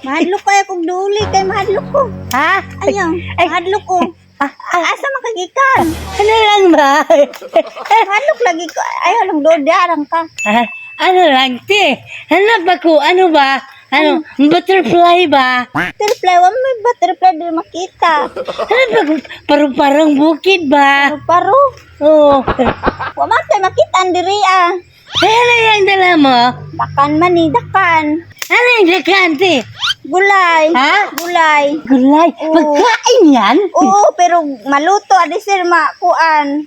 Mahadlok kayo kung duli kay mahadlok ko. Ha? Ayaw, mahadlok ko. Asa makagikan? Ano lang ba? Mahadlok lagi ko. Ayaw lang dodarang ka. Ano lang, te? Hanap ako, ano ba? Ano, butterfly ba? Butterfly, wala may butterfly di makita. Hanap ako, parang bukid ba? Paro. Oo. Wala tayo makita ang diri ah. Ano yung dala mo? Dakan man ni, dakan. Ano yung dakante? Gulay. Ha? Gulay. Gulay. Oo. Magkain yan? Oo, pero maluto adi sir makuan.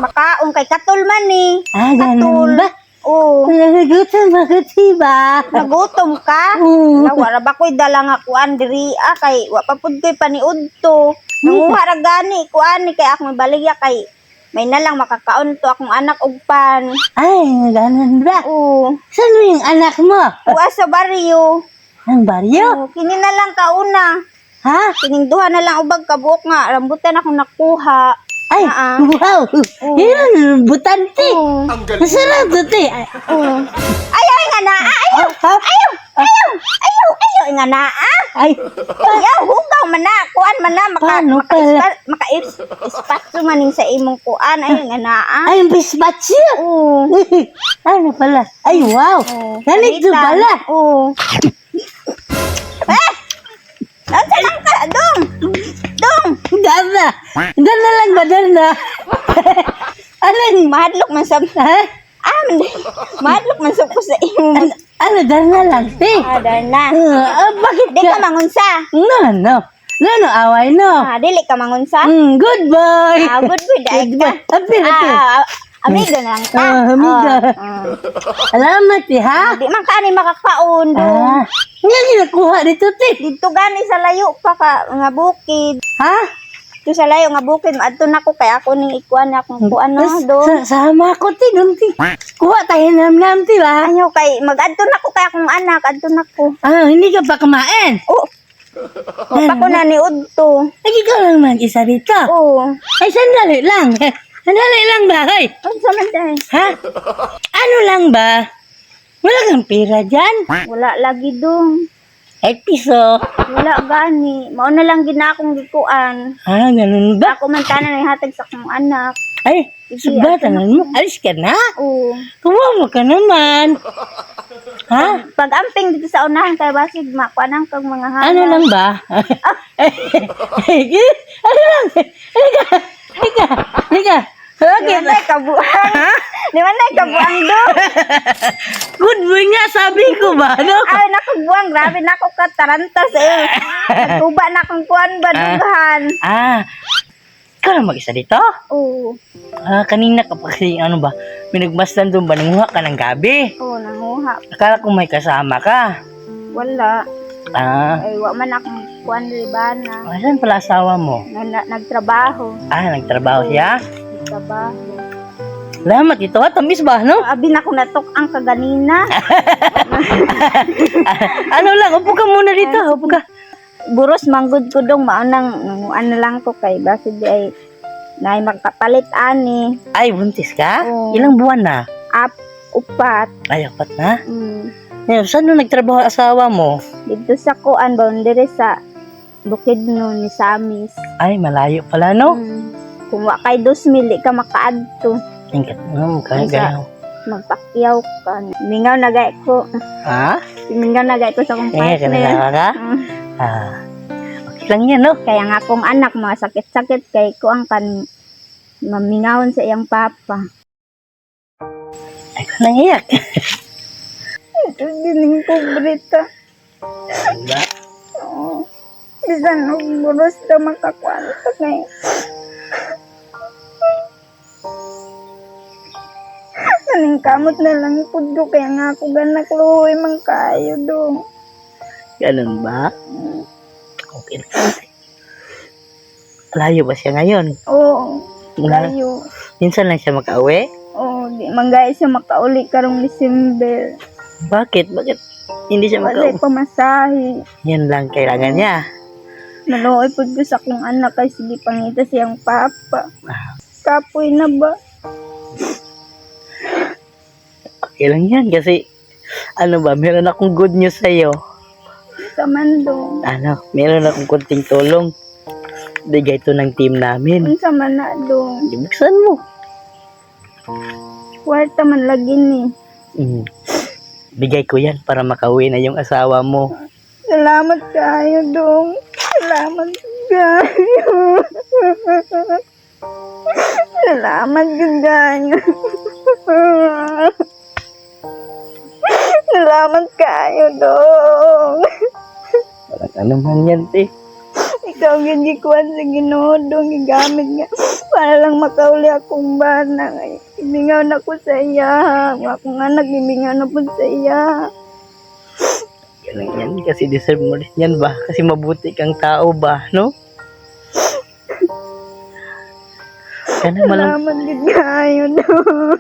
Makaon kay katul man ni. Ganun ba? Oo. Nagutom ako, diba? Nagutom ka? Oo. Wala ba ko'y dala nga kuan diri kay wa pa pud ko'y paniud to. Nanguha ra gani kuan ni kay akong baligya kay may nalang makakaon to akong anak og pan. Ay, ganun ba? Oo. Saan yung anak mo? Uwa sa baryo. Ang baryo? Oo, kini na lang kauna. Ha? Kining duha na lang ubag kabuok nga rambutan akong nakuha. Ay, wow! Yun, butante! Oo. Masarap to, te! Oo. Ayaw nga na. Ayaw. Ayaw nga na. Ay, Ayaw hugaw man na. Kuan man na Paano pala? espasyo maning sa imong kuan. Ayaw nga na. ay, ang bispatyo! Oo. Ano pala? Ay, wow! Ganito pala! Oo. Nansa lang ka, Dong! Dong! Dana! Dana lang ba, Dana? Alin? Mahadlok man sa... Ha? Mahadlok man sa ko sa imo. Ano, Dana lang, te? Ada na. Bakit Di ka ka? mangunsa. No. Away, no. Dili ka mangunsa. Good boy! Good boy, dahil ka. Happy. Amigo na lang ka. Amiga. Salamat, eh, ha? Di man ka ni makakaon. Nga ginakuha dito, te. Dito gani sa layo pa ka nga bukid. Ha? Dito sa layo nga bukid, adto na ko kay ako ning ikuan na akong kuan no do. Sama ko, te, dun, te. Kuha tayo nam-nam, te, ba? Ayaw kay mag-adto na ko kay akong anak, adto na ko. Hindi ka pa kumain. Oh. Pa ko na ni udto. Ay, ikaw lang mag-isa dito. Oh. Ay, sandali lang. Sandali lang ba, hoy? Unsa man dai? Ha? Ano lang ba? Wala kang pera dyan? Wala lagi dong. 8 piso. Wala gani. Mao na lang gina akong gikuan. Ganun ba? Ako man tanan ay hatag sa akong anak. Ay, subatanan mo. Alis ka na. Oo. Kumawa ka naman. Ha? Pag amping dito sa unahan kay basig makuanang kag mga hana. Ano lang ba? Ano lang? Halika. Di Okay. man tay kabuang. Di man tay kabuang do. Good boy nga, sabi ko ba? No? Ay nakabuang, grabe na ako kataranta sa iyo. Nagkuba na akong kuan ba dughan. Ikaw lang mag-isa dito? Oo. Kanina ka pa kasi, ano ba, minagmasdan doon ba, nanguha ka ng gabi? Oo, nanguha. Akala ko may kasama ka. Wala. Ah, Ay, wa man akong kuan libana. saan pala asawa mo? Nagtrabaho. Nagtrabaho siya? Nagtrabaho. Salamat ito, tamis ba, no? Abi na ko natok ang kaganina. Ano lang, upo ka muna dito, upo ka. Buros manggod ko dong maanang ano lang ko kay basid di ay nay magpapalit ani. Ay, buntis ka? Oo. Ilang buwan na? Upat. Ay, apat na? Mm. Saan nung nagtrabaho ang asawa mo? Dito sa kuan boundary sa Bukidnon ni Samis. Ay, malayo pala, no? Kung wa kay 2,000 di ka makaadto. Tingkat mo, kaya Isa. gaya. Magpakyaw ka. Mingaw na gay ko. Ha? Mingaw na gay ko sa kong partner. Kanila ka? Mm. Okay lang yan, no? Kaya nga akong anak mga sakit-sakit kay ko ang kan mamingawon sa iyang papa. Ay, ko nang iyak. Ito gining ko brita. Diba? Oo. Bisan og buros daw makakuan ko kay. Kaning kamot na lang pud do kaya nga ako ganak luhoy man kayo do. Ganun ba? Okay lang. Layo ba siya ngayon? Oo. Mula, Kayo. minsan lang siya makauwi? Oo, di manggay siya makauli karong December. Bakit? Bakit hindi siya Wala makauwi? pamasahe. Yan lang kailangan niya. Naluoy po ko sa akong anak kay sige pangita siyang papa. Kapoy na ba? Okay lang yan kasi Ano ba, meron akong good news sa'yo. Sa man dong. Ano, meron akong kunting tulong. Bigay ito ng team namin. Unsa man na dong. Buksan mo. Kwarta man lagi ni. Bigay ko yan para makauwi na yung asawa mo. Salamat kayo dong. Salamat kayo. Salamat kayo. Salamat kayo dong. Parang ano man yan, te. Ikaw yung gikuan sa Ginoo dong gigamit nga para lang makauli akong bana. Ibingaw na ko sa iya. Ang akong anak ibingaw na po sa iya. Yan yan, kasi deserve mo rin yan ba? Kasi mabuti kang tao ba, no? Sana malang... Salamat din kayo dong.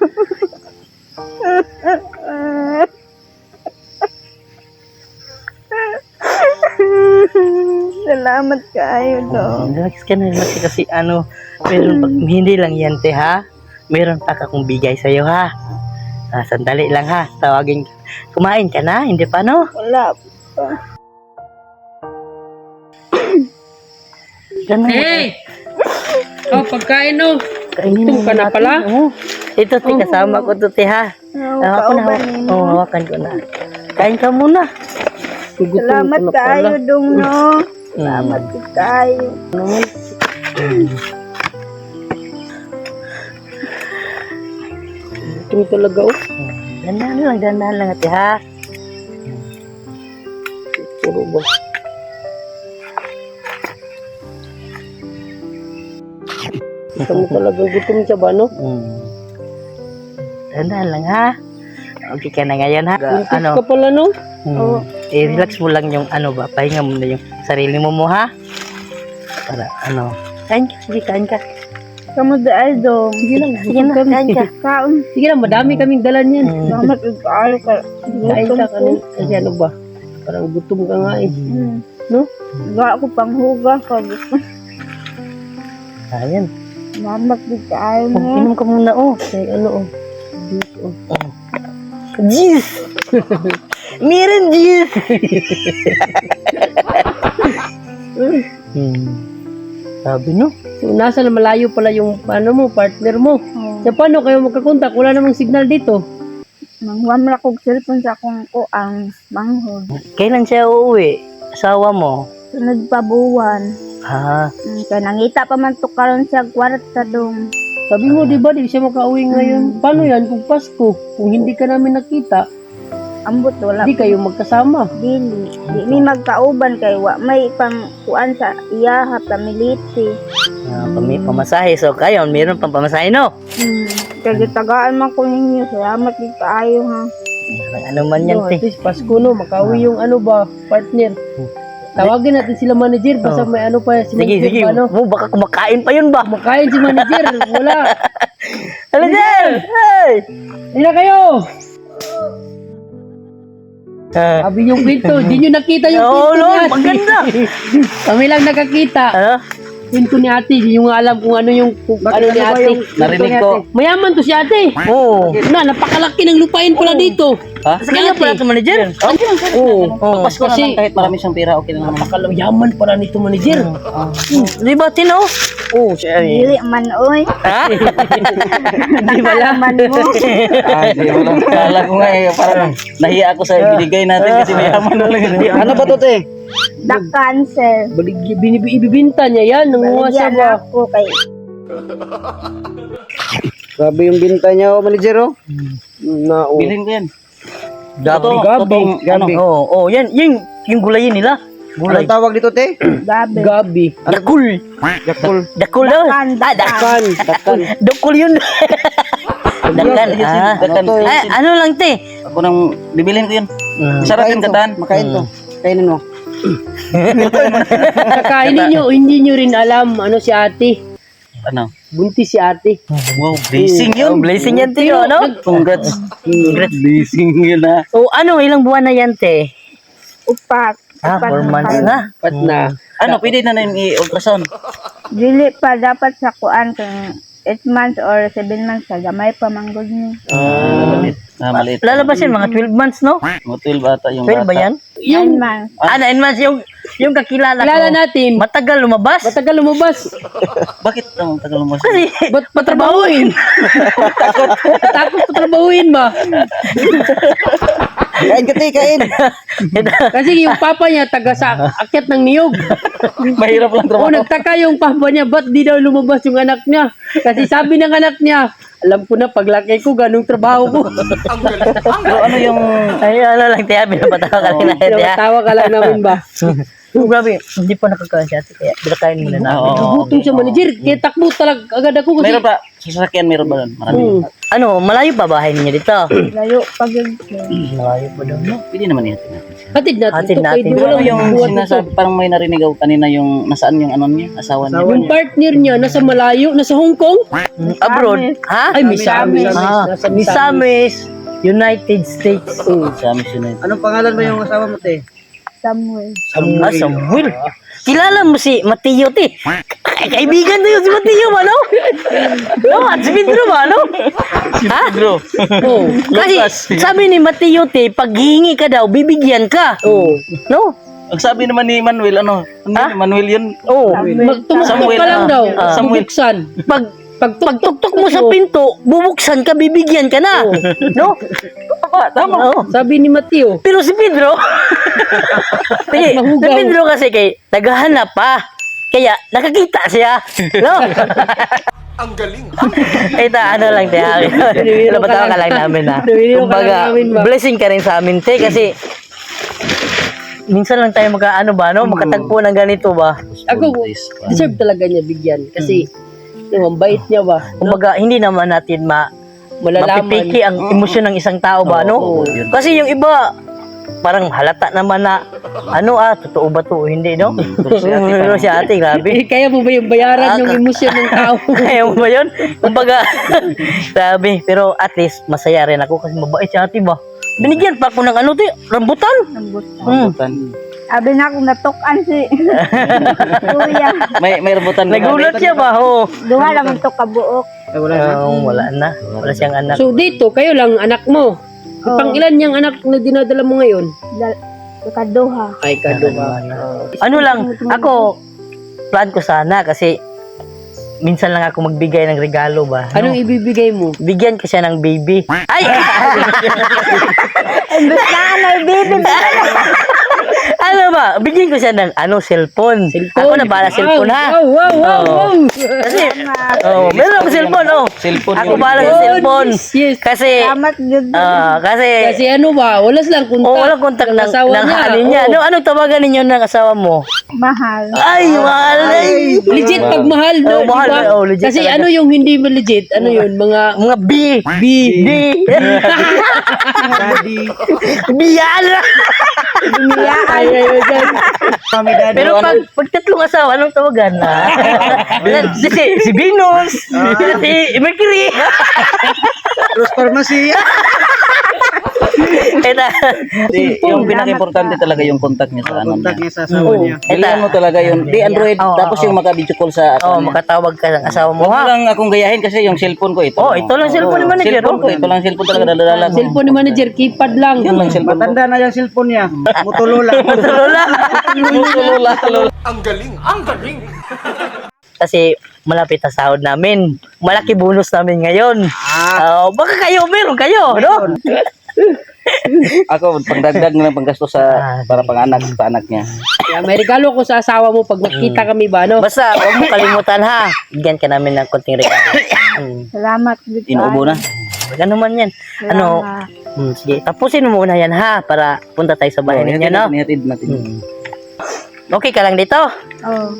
Salamat kayo dong. Relax ka na, relax ka kasi ano, meron pa, hindi lang yan, te, ha? Meron pa akong bigay sa'yo, ha? Sandali lang, ha? Tawagin ka. Kumain ka na? Hindi pa, no? Wala pa. Ganun. Hey! Oh, pagkain no. Kainin Gutom ka na natin, pala? oh. Ito, te, kasama ko to, te, ha? Kauban Oo, mo. hawakan ko na. Kain ka muna. Salamat kayo dong no. Salamat kayo. Gutom talaga oh. Dandahan lang, ate, ha? Puro ba? Gutom talaga, gutom siya ba no? Dandahan lang, ha? Okay ka na ngayon, ha? Buntis Ano? ka pala no? Oo. I-relax mo lang yung ano ba, pahinga mo na yung sarili mo, ha? Para ano, kain ka, sige, kain ka. Kamu daan dong. Sige lang, kain ka. Kaon. Sige lang, madami kaming dalan yan. Salamat kayo ka. Kain ka kanin. Kasi ano ba? Parang gutom ka nga eh. No? Ga ako panghuga ka. Ayan. Salamat kayo Oh, mo. inom ka muna, oh. Kaya ano oh. Juice oh. Jeez! Meron jeez! Sabi no? So, nasa na malayo pala yung ano mo, partner mo. Oh. So, paano kayo magkakontak? Wala namang signal dito. Manghuam na kong cellphone sa akong kuang manghod. Kailan siya uuwi? Asawa mo? Sunod pa buwan. Ah, Kaya nangita pa man to karon sa kwarta dong. Sabi mo, di ba, di siya makauwi ngayon. Paano yan kung Pasko? Kung hindi ka namin nakita, Ambot wala. di kayo magkasama. Dili. Di mi magkauban kay wa may pang kuan sa iyaha pamiliti. pamasahe. So, kayo, meron pang pamasahe, no? Kaya tagaan man ko ninyo. Salamat din kaayo ha. Ano man yan, No, te. at least Pasko no, makauwi yung ano ba, partner. Tawagin natin sila manager, basta may ano pa si Sige, manager sige. pa, no? Oh, baka kumakain pa yun ba? Makain si manager, wala. Manager! Hey! Hindi na kayo! Ah, Sabi yung pinto, di nyo nakita yung Oo, pinto no, ni ate. maganda. Kami lang nakakita. ano? Pinto ni ate, di nyo nga alam kung ano yung ano ni ate. Narinig ko. Mayaman to si ate. Oo. Napakalaki ng lupain pala dito. Ha? Sa kanya pala ito, manager? Oo. Pasko na lang, kahit marami siyang pera, okay na naman. Napakalayaman pala nito manager. Di ba, Tino? Oo, siya Dili man oy. Ha? Di ba man mo? Di mo lang. Kala ko nga eh, parang nahiya ako sa ibinigay natin kasi mayaman na lang. Ano ba to, te? The cancer. Ibibinta niya yan, nanguha siya Baligyan ba? ako kay Grabe yung binta niya, oh, manager, oh. Na, oh. Bilhin ko yan. Gabi. Gabi. Gabi. Oo, yan. Yung gulayin nila. Gulay. Anong tawag dito, te? gabi. Gabi. Dakul. Yakul. Dakul daw. Dakan, Dakan. Dakan. Dakul yun. Dakan. Dakan. Ay, ano lang, te? Ako nang bibilin ko yun. Sarap yung kataan. Makain to. Kainin mo. Kakainin nyo, hindi nyo rin alam ano si ate. Ano? Buntis si ate. Wow, blessing Oh, yun. blessing yan, te, ano? Congrats. Congrats. Blessing yun, ha. So, ano, ilang buwan na yan, te? Upat. 4 months na. Pat na. Ano, pwede na na yung i-ultrasound. Dili pa dapat sa kuan kay 8 months or 7 months sa gamay pa manggod ni. Maliit. Lalabas yan, mga 12 months, no? Mga 12 ata yung 12 ba bata. yan? 9 months. 9 months yung kakilala ko. Kilala natin. Matagal lumabas. Matagal lumabas. Bakit ang tagal mo? Kasi, Ba't patrabahuin? Takot patrabahuin ba? Kain ka, kain. Kasi yung papa niya taga sa akyat ng niyog. Mahirap lang O trabaho. nagtaka yung papa niya, ba't di daw lumabas yung anak niya? Kasi sabi ng anak niya, alam ko na paglaki ko, ganong trabaho ko. So, ano yung... ay, ano lang, tiya, binabatawa ka lang na, tiya. Tawa ka lang namin ba? Oh, grabe, hindi pa nakakain siya, kaya binakain muna namin. Gutom siya manager, kaya takbo talaga agad ako kasi. Meron pa. Sasakyan meron ba doon? Marami. Ano, malayo pa bahay ninyo dito? Layo pag yun. Malayo pa daw, no? Pwede naman yan. Natin. Hatid natin. Hatid ito, natin. kahit Pero walang yung buhat sinasabi, ito. parang may narinig ako kanina yung nasaan yung ano niya, asawa niya. Yung partner niya nasa malayo, nasa Hong Kong. Abroad? Ha? Ay, Misamis. Ah, Misamis, United States. Sa mission na yun. Anong pangalan ba yung asawa mo, te? Samuel. Samuel. Kilala mo si Mateo, te. Kaibigan na yun si Mateo, ano? No, at si Pedro ba, ano? Ha? Bro. Oh. Kasi sabi ni Mateo, te, pag hihingi ka daw, bibigyan ka. Oh. No? Ang sabi naman ni Manuel, ano? Manuel yun. Oh. Magtumustok Samuel, ka lang daw. Samuel. Bubuksan. Pagtuktok mo sa pinto, bubuksan ka, bibigyan ka na. No? Tama. Oo. Sabi ni Mateo. Pero si Pedro, sige, si Mahugaw. Pedro kasi kay naghahanap pa. Kaya nakakita siya. No? Ang galing. Ito, ano lang, te. Nabatawa ka lang namin, ha. Nawiliw ka lang Kumbaga, namin, ba? blessing ka rin sa amin, te. Kasi, minsan lang tayo magkaano ba, no? Makatagpo ng ganito ba? Ako, deserve talaga niya bigyan. Kasi, ang bait niya ba? Kumbaga, hindi naman natin Malalaman. mapipiki ang emosyon ng isang tao ba, no? yun. Kasi yung iba, parang halata naman na, totoo ba to? Hindi, no? Pero si ate, grabe. Kaya mo ba yung bayaran yung emosyon ng tao? Kaya mo ba yun? Kumbaga, grabe. Pero at least, masaya rin ako kasi mabait si ate ba? Binigyan pa ako ng rambutan. Abi na akong natukan si kuya. May rambutan. Nagulat siya ba? Oh. Duha naman to kabuok. Wala na. Wala siyang anak. So dito, kayo lang anak mo. Pang ilan yung anak na dinadala mo ngayon? Kaduha. Ay, kaduha. Ano lang, ako, plan ko sana kasi minsan lang ako magbigay ng regalo ba? Anong ibibigay mo? Bigyan ko siya ng baby. Ay! Imbes na may baby. Ano ba? Bigyan ko siya ng cellphone. Ako na para cellphone, ha? Wow. Kasi, meron ako cellphone, Cellphone Ako yung- para sa cellphone. Yes. Kasi, Salamat yun. kasi, Kasi ano ba, wala silang kontak. walang kontak ng asawa niya. halin niya. Oo. Anong tawagan ninyo ng asawa mo? Mahal. Ay, mahal ay. Legit pag mahal, no? Oh, mahal, diba? oh, legit Kasi talaga. ano yung hindi mo legit? Ano yun? Mga Mga B. Biyala. ay, dyan. Pero pag tatlong asawa, anong tawagan na? Si Venus, si Mercury. Rose Pharmacy. Yung pinaka-importante talaga yung contact niya sa ano Contact niya. niya sa asawa niya. Kailangan mo talaga yun. Di Android, tapos yung maka-video call sa Oh, niya. makatawag ka ng asawa mo, Huwag mo ha? lang akong gayahin kasi yung cellphone ko ito. Oh, ito lang cellphone ni manager, Cellphone ko, ito lang cellphone talaga daladala ko. Cellphone ni manager, keypad lang. Yun lang cellphone ko. Matanda na yung cellphone niya. Motorola. Lola. Kasi malapit na sahod namin. Malaki bonus namin ngayon. Baka kayo, meron kayo, no? Ako, pangdagdag na lang panggasto sa para pang-anak sa anak niya. Kaya may regalo ko sa asawa mo pag magkita kami ba, no? Basta, huwag mo kalimutan, ha? Bigyan ka namin ng konting regalo. Salamat dito. Inuubo na. Ano man yan. Sige, tapusin mo muna yan, ha? Para punta tayo sa bahay ninyo, no? Nihatid natin. Okay ka lang dito? Oh.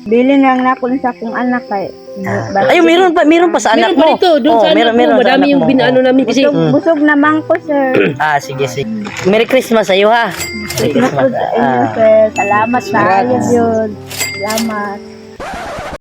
Bili lang na ako sa akong anak kay. Ay, meron pa sa anak Meron pa mo. dito, doon sa anak mo. sa Madami anak yung mo. binaano namin kasi Busog naman ko, sir. Sige. Merry Christmas sa iyo, ha? Merry Christmas. Sir. Salamat sa ayos yun. Salamat.